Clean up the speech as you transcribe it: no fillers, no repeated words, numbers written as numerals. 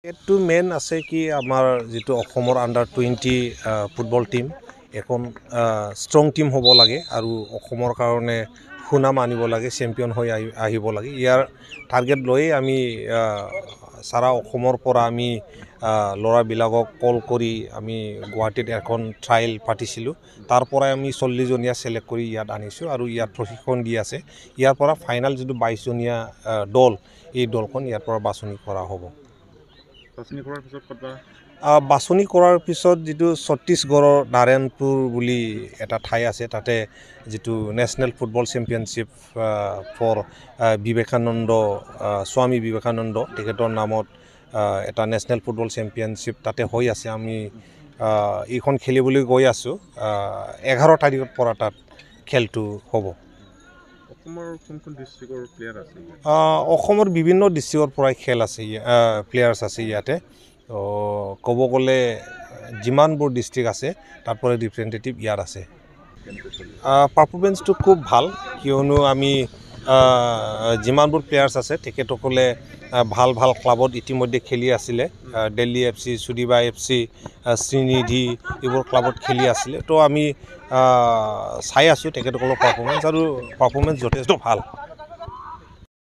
এইটো মেইন আছে কি আমাৰ যেটো অসমৰ আন্ডাৰ 20 ফুটবল টিম এখন ষ্ট্ৰং টিম হ'ব লাগে আৰু অসমৰ কাৰণে সুনাম আনিব লাগে চেম্পিয়ন হৈ আহিব লাগে ইয়াৰ টাৰ্গেট লৈ আমি সাৰা অসমৰ পৰা আমি লৰাবিলাকক কল কৰি আমি গুৱাহাটীত এখন ট্ৰায়েল পাতিছিলো তাৰ পৰা আমি 40 জনীয়া সিলেক্ট কৰি ইয়াত আনিছো আৰু ইয়াত প্ৰশিক্ষণ দি আছে ইয়াৰ পৰা ফাইনাল যেটো 22 জনীয়া দল এই দলখন ইয়াৰ পৰা বাছনি কৰা হ'ব বাছনি কৰাৰ পিছত যেটো ছত্তীশগড়ৰ নাৰায়ণপুৰ বুলি এটা ঠাই আছে তাতে যেটো national football চেম্পিয়নশিপ for Vivekananda Swami Vivekananda তেখেতৰ নামত এটা নেশনেল ফুটবল চেম্পিয়নশিপ তাতে হৈ আছে আমি এইখন খেলিবলৈ গৈ আছো 11 তাৰিখৰ পৰা তাত খেলটো হ'ব অসমৰ বিভিন্ন ডিস্ট্ৰিক্টৰ পৰা খেল আছে প্লেয়াৰ্স আছে ইয়াতে ক'ব গ'লে যিমানবোৰ ডিস্ট্ৰিক্ট আছে তাৰ পৰা ৰিপ্ৰেজেন্টেটিভ ইয়াত আছে পাৰফৰমেন্সটো খুব ভাল কিয়নো আমি যিমানবোৰ প্লেয়াৰ্স আছে তেখেতসকলে ভাল ভাল ক্লাবত ইতিমধ্যে খেলি আছিলে দিল্লী এফসি সুদিবা এফসি শ্ৰীনিধি এইবোৰ ক্লাবত খেলি আছিলে তো আমি চাই আছো তেখেতসকলৰ পাৰফৰমেন্স আৰু পাৰফৰমেন্স যথেষ্ট ভাল